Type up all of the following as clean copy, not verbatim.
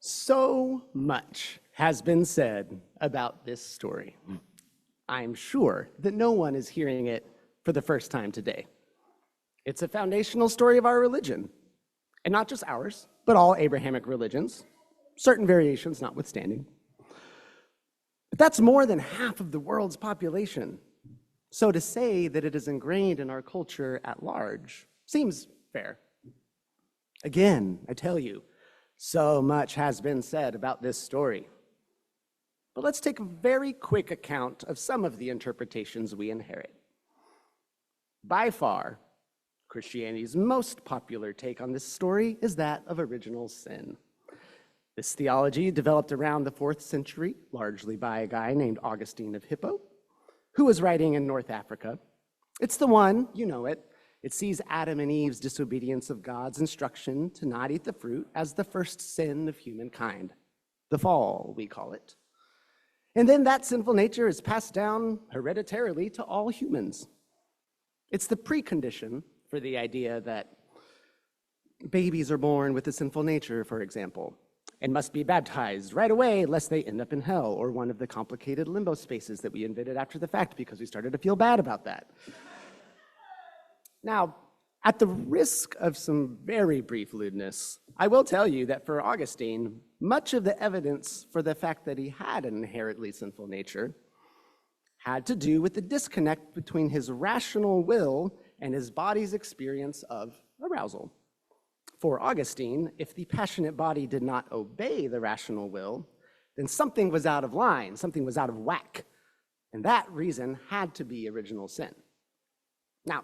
So much has been said about this story. I'm sure that no one is hearing it for the first time today. It's a foundational story of our religion, and not just ours, but all Abrahamic religions, certain variations notwithstanding. But that's more than half of the world's population. So to say that it is ingrained in our culture at large seems fair. Again, I tell you, so much has been said about this story. But let's take a very quick account of some of the interpretations we inherit. By far, Christianity's most popular take on this story is that of original sin. This theology developed around the 4th century, largely by a guy named Augustine of Hippo, who was writing in North Africa. It's the one, you know it. It sees Adam and Eve's disobedience of God's instruction to not eat the fruit as the first sin of humankind. The fall, we call it. And then that sinful nature is passed down hereditarily to all humans. It's the precondition for the idea that babies are born with a sinful nature, for example, and must be baptized right away lest they end up in hell or one of the complicated limbo spaces that we invented after the fact because we started to feel bad about that. Now, at the risk of some very brief lewdness, I will tell you that for Augustine, much of the evidence for the fact that he had an inherently sinful nature had to do with the disconnect between his rational will and his body's experience of arousal. For Augustine, if the passionate body did not obey the rational will, then something was out of line, something was out of whack, and that reason had to be original sin. Now,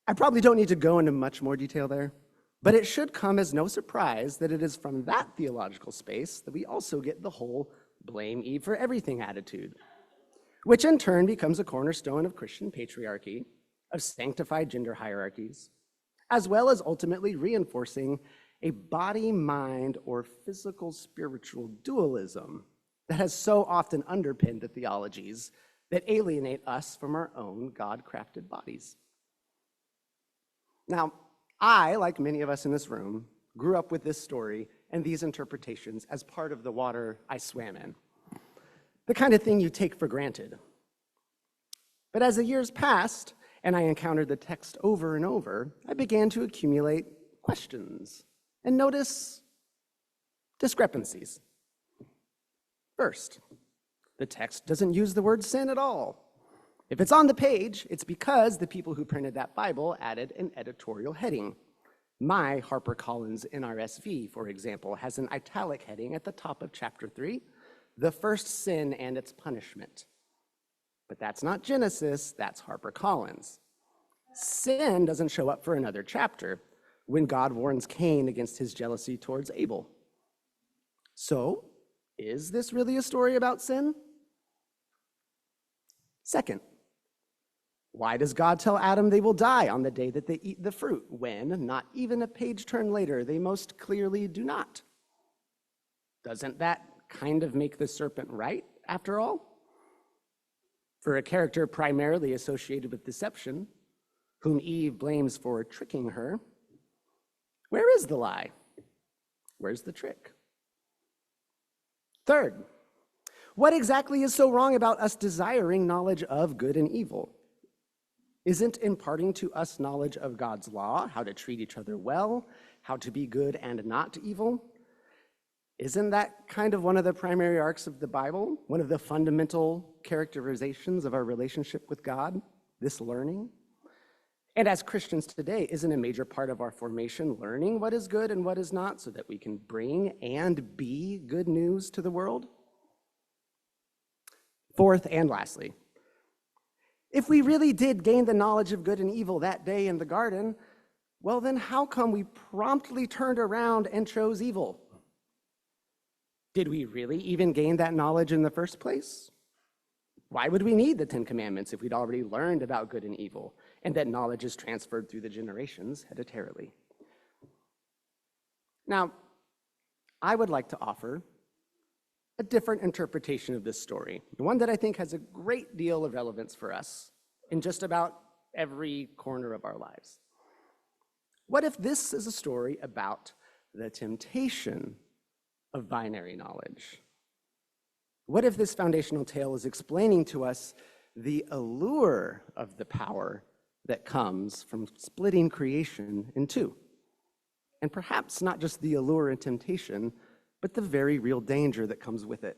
I probably don't need to go into much more detail there, but it should come as no surprise that it is from that theological space that we also get the whole blame Eve for everything attitude, which in turn becomes a cornerstone of Christian patriarchy, of sanctified gender hierarchies, as well as ultimately reinforcing a body-mind or physical-spiritual dualism that has so often underpinned the theologies that alienate us from our own God-crafted bodies. Now, I, like many of us in this room, grew up with this story and these interpretations as part of the water I swam in. The kind of thing you take for granted. But as the years passed and I encountered the text over and over, I began to accumulate questions and notice discrepancies. First, the text doesn't use the word sin at all. If it's on the page, it's because the people who printed that Bible added an editorial heading. My HarperCollins NRSV, for example, has an italic heading at the top of chapter 3, The First Sin and Its Punishment. But that's not Genesis, that's HarperCollins. Sin doesn't show up for another chapter when God warns Cain against his jealousy towards Abel. So, is this really a story about sin? Second, why does God tell Adam they will die on the day that they eat the fruit, when, not even a page turn later, they most clearly do not? Doesn't that kind of make the serpent right, after all? For a character primarily associated with deception, whom Eve blames for tricking her, where is the lie? Where's the trick? Third, what exactly is so wrong about us desiring knowledge of good and evil? Isn't imparting to us knowledge of God's law, how to treat each other well, how to be good and not evil? Isn't that kind of one of the primary arcs of the Bible, one of the fundamental characterizations of our relationship with God, this learning? And as Christians today, isn't a major part of our formation learning what is good and what is not so that we can bring and be good news to the world? Fourth and lastly, if we really did gain the knowledge of good and evil that day in the garden, well then how come we promptly turned around and chose evil? Did we really even gain that knowledge in the first place? Why would we need the 10 Commandments if we'd already learned about good and evil, and that knowledge is transferred through the generations hereditarily? Now, I would like to offer a different interpretation of this story, one that I think has a great deal of relevance for us in just about every corner of our lives. What if this is a story about the temptation of binary knowledge? What if this foundational tale is explaining to us the allure of the power that comes from splitting creation in two? And perhaps not just the allure and temptation, but the very real danger that comes with it.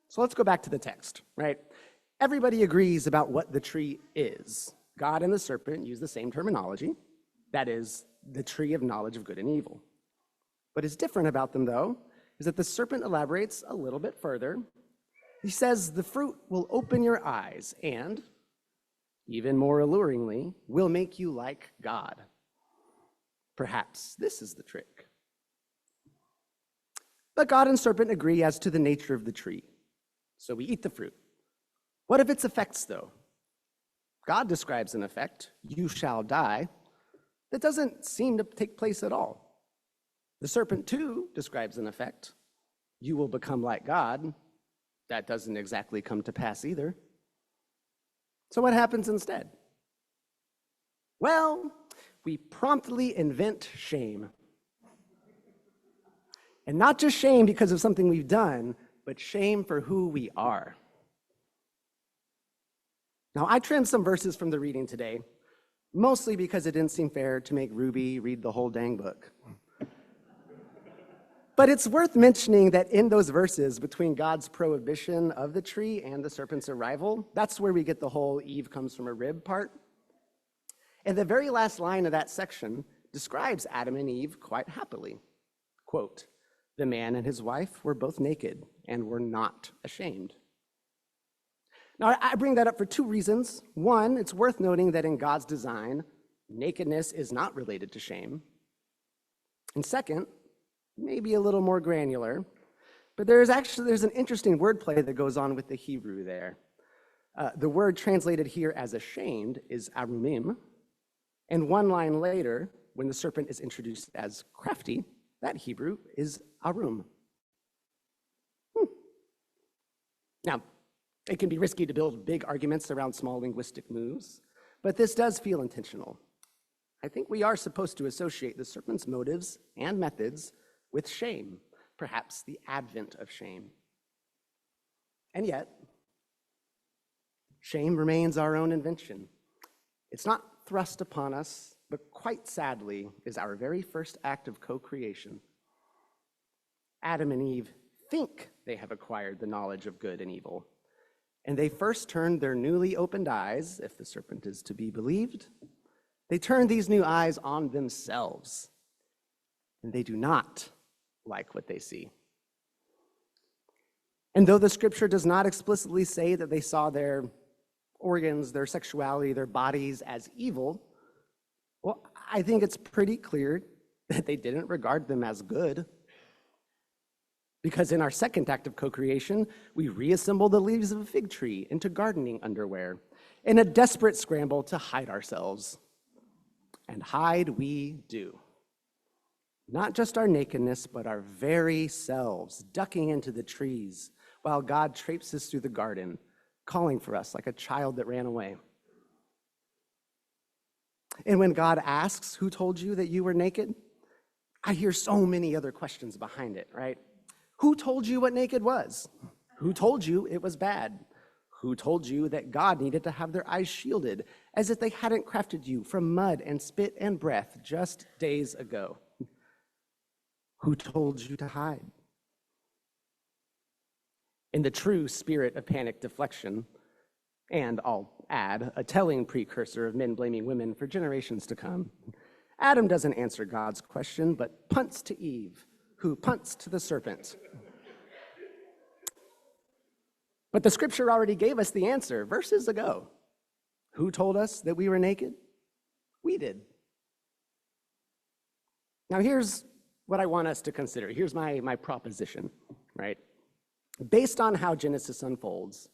So let's go back to the text, right? Everybody agrees about what the tree is. God and the serpent use the same terminology. That is, the tree of knowledge of good and evil. What is different about them, though, is that the serpent elaborates a little bit further. He says, the fruit will open your eyes and, even more alluringly, will make you like God. Perhaps this is the trick. But God and serpent agree as to the nature of the tree. So we eat the fruit. What of its effects, though? God describes an effect, you shall die, that doesn't seem to take place at all. The serpent, too, describes an effect, you will become like God. That doesn't exactly come to pass either. So what happens instead? Well, we promptly invent shame. And not just shame because of something we've done, but shame for who we are. Now, I trimmed some verses from the reading today, mostly because it didn't seem fair to make Ruby read the whole dang book. But it's worth mentioning that in those verses, between God's prohibition of the tree and the serpent's arrival, that's where we get the whole Eve comes from a rib part. And the very last line of that section describes Adam and Eve quite happily. Quote, the man and his wife were both naked and were not ashamed. Now, I bring that up for two reasons. One, it's worth noting that in God's design, nakedness is not related to shame. And second, maybe a little more granular, but there's an interesting wordplay that goes on with the Hebrew there. The word translated here as ashamed is arumim, and one line later, when the serpent is introduced as crafty, that Hebrew is arum. Now, it can be risky to build big arguments around small linguistic moves, but this does feel intentional. I think we are supposed to associate the serpent's motives and methods with shame, perhaps the advent of shame. And yet, shame remains our own invention. It's not thrust upon us, but quite sadly is our very first act of co-creation. Adam and Eve think they have acquired the knowledge of good and evil, and they first turned their newly opened eyes, if the serpent is to be believed, they turned these new eyes on themselves, and they do not like what they see. And though the scripture does not explicitly say that they saw their organs, their sexuality, their bodies as evil, well, I think it's pretty clear that they didn't regard them as good. Because in our second act of co-creation, we reassemble the leaves of a fig tree into gardening underwear in a desperate scramble to hide ourselves. And hide we do. Not just our nakedness, but our very selves, ducking into the trees while God traipses through the garden, calling for us like a child that ran away. And when God asks, who told you that you were naked? I hear so many other questions behind it, right? Who told you what naked was? Who told you it was bad? Who told you that God needed to have their eyes shielded as if they hadn't crafted you from mud and spit and breath just days ago? Who told you to hide? In the true spirit of panic deflection, and I'll add, a telling precursor of men blaming women for generations to come, Adam doesn't answer God's question, but punts to Eve, who punts to the serpent. But the scripture already gave us the answer verses ago. Who told us that we were naked? We did. Now here's what I want us to consider. Here's my proposition, right? Based on how Genesis unfolds,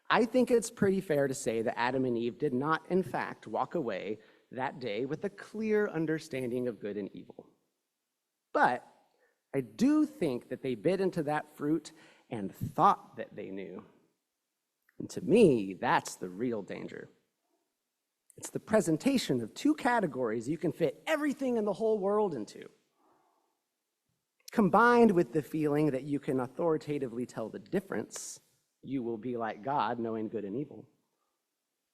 I think it's pretty fair to say that Adam and Eve did not, in fact, walk away that day with a clear understanding of good and evil. But I do think that they bit into that fruit and thought that they knew. And to me, that's the real danger. It's the presentation of two categories you can fit everything in the whole world into. Combined with the feeling that you can authoritatively tell the difference, you will be like God, knowing good and evil.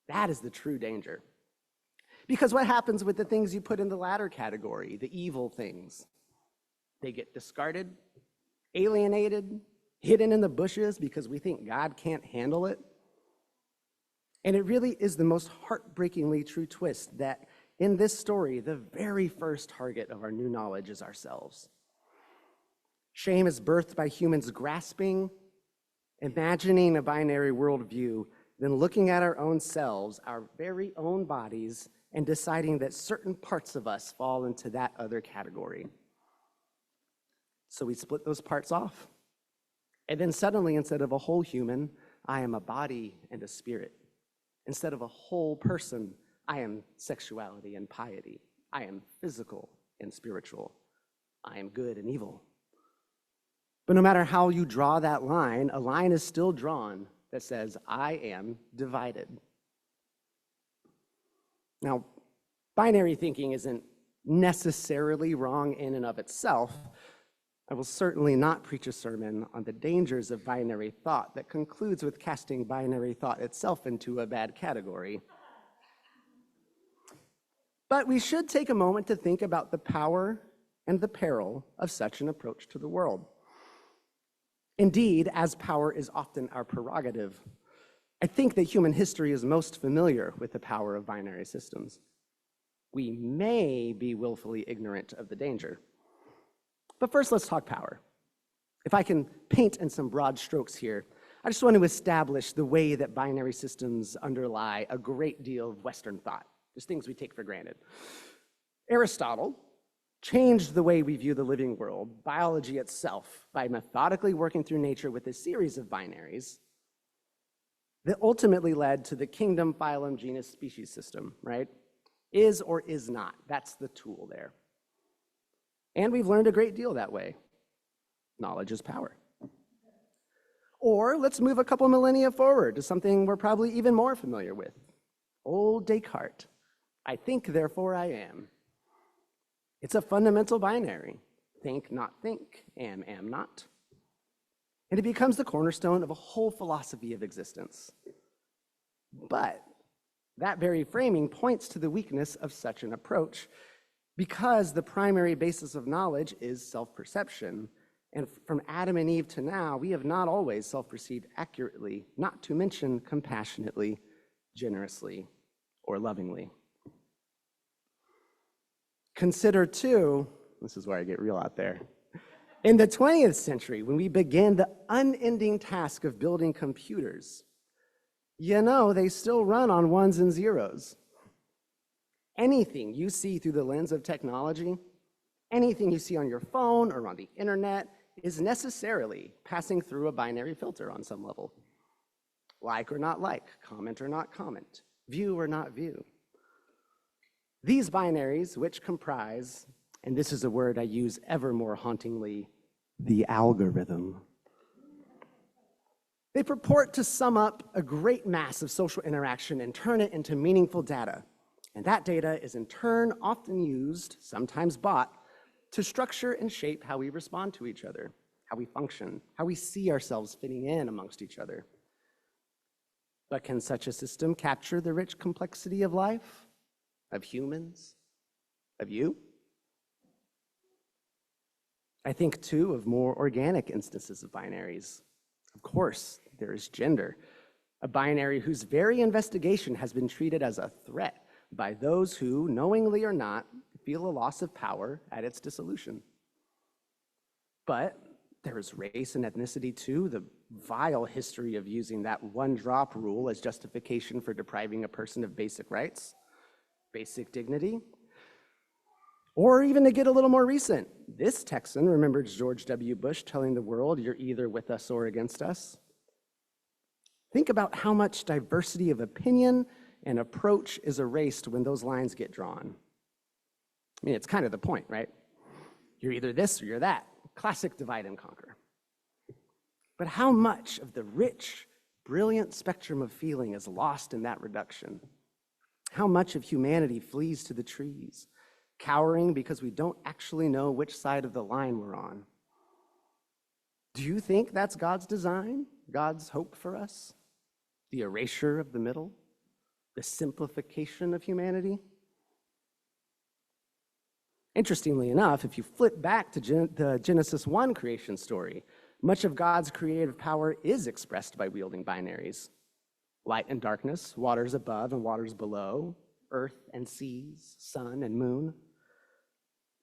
That is the true danger. Because what happens with the things you put in the latter category, the evil things? They get discarded, alienated, hidden in the bushes because we think God can't handle it. And it really is the most heartbreakingly true twist that in this story, the very first target of our new knowledge is ourselves. Shame is birthed by humans grasping, imagining a binary worldview, then looking at our own selves, our very own bodies, and deciding that certain parts of us fall into that other category. So we split those parts off. And then suddenly, instead of a whole human, I am a body and a spirit. Instead of a whole person, I am sexuality and piety. I am physical and spiritual. I am good and evil. But no matter how you draw that line, a line is still drawn that says, I am divided. Now, binary thinking isn't necessarily wrong in and of itself. I will certainly not preach a sermon on the dangers of binary thought that concludes with casting binary thought itself into a bad category. But we should take a moment to think about the power and the peril of such an approach to the world. Indeed, as power is often our prerogative, I think that human history is most familiar with the power of binary systems. We may be willfully ignorant of the danger. But first, let's talk power. If I can paint in some broad strokes here, I just want to establish the way that binary systems underlie a great deal of Western thought, just things we take for granted. Aristotle changed the way we view the living world, biology itself, by methodically working through nature with a series of binaries that ultimately led to the kingdom, phylum, genus, species system, right? Is or is not, that's the tool there. And we've learned a great deal that way. Knowledge is power. Or let's move a couple millennia forward to something we're probably even more familiar with. Old Descartes. I think, therefore I am. It's a fundamental binary. Think, not think, am not. And it becomes the cornerstone of a whole philosophy of existence. But that very framing points to the weakness of such an approach because the primary basis of knowledge is self-perception. And from Adam and Eve to now, we have not always self-perceived accurately, not to mention compassionately, generously, or lovingly. Consider too, this is where I get real out there, in the 20th century, when we began the unending task of building computers, you know, they still run on ones and zeros. Anything you see through the lens of technology, anything you see on your phone or on the internet is necessarily passing through a binary filter on some level. Like or not like, comment or not comment, view or not view. These binaries, which comprise, and this is a word I use ever more hauntingly, the algorithm. They purport to sum up a great mass of social interaction and turn it into meaningful data. And that data is in turn often used, sometimes bought, to structure and shape how we respond to each other, how we function, how we see ourselves fitting in amongst each other. But can such a system capture the rich complexity of life? Of humans, of you? I think, too, of more organic instances of binaries. Of course, there is gender, a binary whose very investigation has been treated as a threat by those who, knowingly or not, feel a loss of power at its dissolution. But there is race and ethnicity, too, the vile history of using that one-drop rule as justification for depriving a person of basic rights. Basic dignity. Or even to get a little more recent, this Texan remembers George W. Bush telling the world, you're either with us or against us. Think about how much diversity of opinion and approach is erased when those lines get drawn. I mean, it's kind of the point, right? You're either this or you're that. Classic divide and conquer. But how much of the rich, brilliant spectrum of feeling is lost in that reduction? How much of humanity flees to the trees, cowering because we don't actually know which side of the line we're on? Do you think that's God's design, God's hope for us? The erasure of the middle? The simplification of humanity? Interestingly enough, if you flip back to the Genesis 1 creation story, much of God's creative power is expressed by wielding binaries. Light and darkness, waters above and waters below, earth and seas, sun and moon.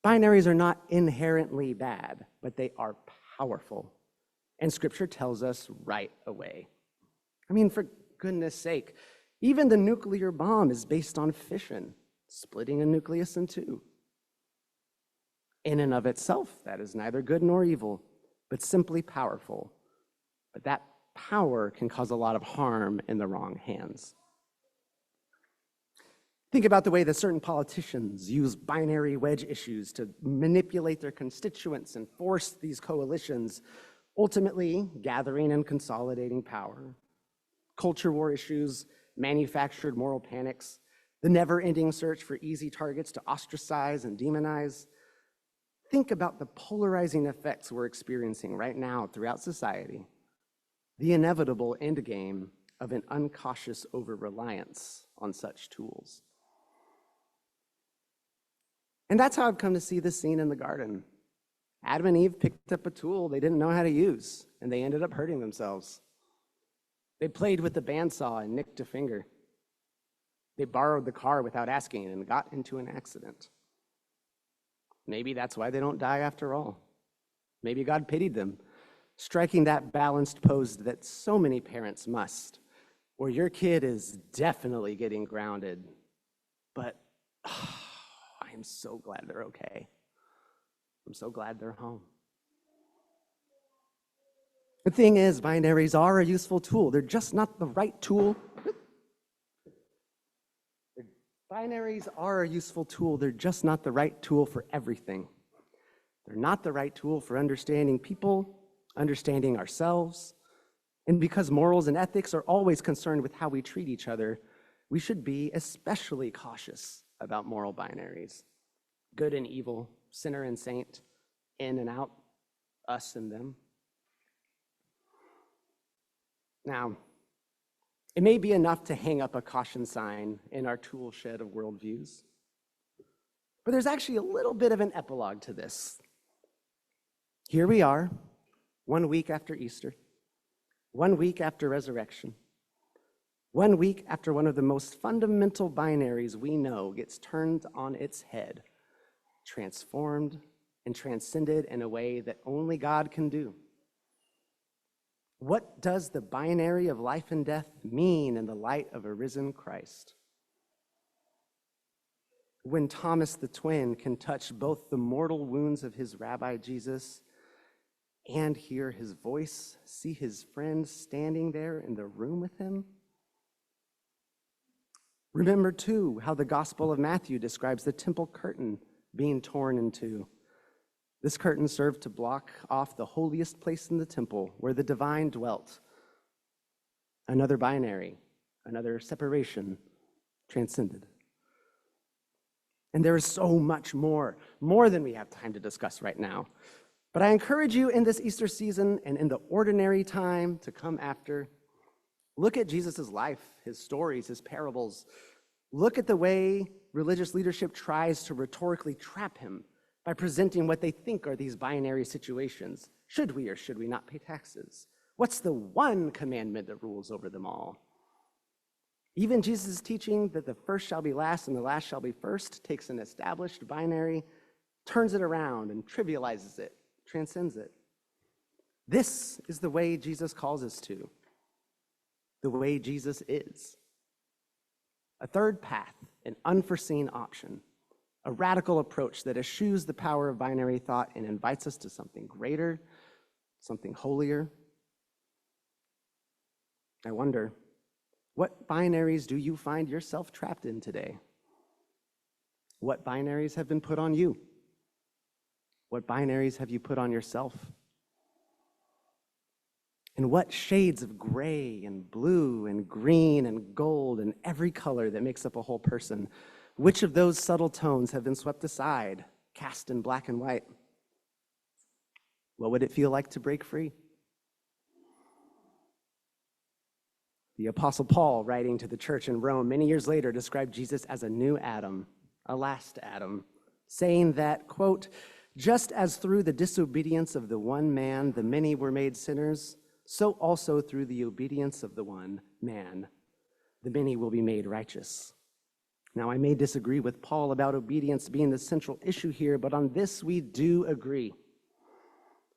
Binaries are not inherently bad, but they are powerful. And Scripture tells us right away. I mean, for goodness sake, even the nuclear bomb is based on fission, splitting a nucleus in two. In and of itself, that is neither good nor evil, but simply powerful. But that power can cause a lot of harm in the wrong hands. Think about the way that certain politicians use binary wedge issues to manipulate their constituents and force these coalitions, ultimately gathering and consolidating power. Culture war issues, manufactured moral panics, the never-ending search for easy targets to ostracize and demonize. Think about the polarizing effects we're experiencing right now throughout society, the inevitable endgame of an uncautious over-reliance on such tools. And that's how I've come to see this scene in the garden. Adam and Eve picked up a tool they didn't know how to use, and they ended up hurting themselves. They played with the bandsaw and nicked a finger. They borrowed the car without asking and got into an accident. Maybe that's why they don't die after all. Maybe God pitied them, striking that balanced pose that so many parents must, where your kid is definitely getting grounded, but I am so glad they're okay. I'm so glad they're home. The thing is, binaries are a useful tool. They're just not the right tool. Binaries are a useful tool. They're just not the right tool for everything. They're not the right tool for understanding people, understanding ourselves. And because morals and ethics are always concerned with how we treat each other, we should be especially cautious about moral binaries. Good and evil, sinner and saint, in and out, us and them. Now, it may be enough to hang up a caution sign in our tool shed of worldviews, but there's actually a little bit of an epilogue to this. Here we are, 1 week after Easter, 1 week after resurrection, 1 week after one of the most fundamental binaries we know gets turned on its head, transformed and transcended in a way that only God can do. What does the binary of life and death mean in the light of a risen Christ? When Thomas the twin can touch both the mortal wounds of his rabbi Jesus and hear his voice, see his friend standing there in the room with him? Remember, too, how the Gospel of Matthew describes the temple curtain being torn in two. This curtain served to block off the holiest place in the temple where the divine dwelt. Another binary, another separation transcended. And there is so much more than we have time to discuss right now. But I encourage you in this Easter season and in the ordinary time to come after, look at Jesus' life, his stories, his parables. Look at the way religious leadership tries to rhetorically trap him by presenting what they think are these binary situations. Should we or should we not pay taxes? What's the one commandment that rules over them all? Even Jesus' teaching that the first shall be last and the last shall be first takes an established binary, turns it around and trivializes it, transcends it. This is the way Jesus calls us to, the way Jesus is. A third path, an unforeseen option, a radical approach that eschews the power of binary thought and invites us to something greater, something holier. I wonder, what binaries do you find yourself trapped in today? What binaries have been put on you? What binaries have you put on yourself? And what shades of gray and blue and green and gold and every color that makes up a whole person, which of those subtle tones have been swept aside, cast in black and white? What would it feel like to break free? The Apostle Paul, writing to the church in Rome many years later, described Jesus as a new Adam, a last Adam, saying that, quote, just as through the disobedience of the one man the many were made sinners, so also through the obedience of the one man the many will be made righteous. Now, I may disagree with Paul about obedience being the central issue here, but on this we do agree.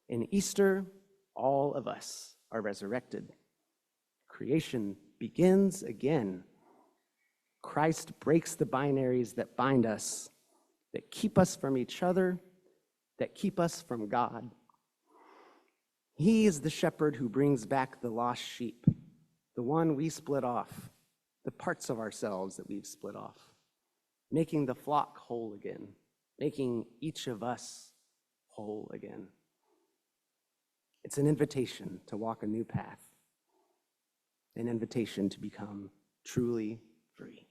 In Easter, all of us are resurrected. Creation begins again. Christ breaks the binaries that bind us, that keep us from each other, that keep us from God. He is the shepherd who brings back the lost sheep, the one we split off, the parts of ourselves that we've split off, making the flock whole again, making each of us whole again. It's an invitation to walk a new path, an invitation to become truly free.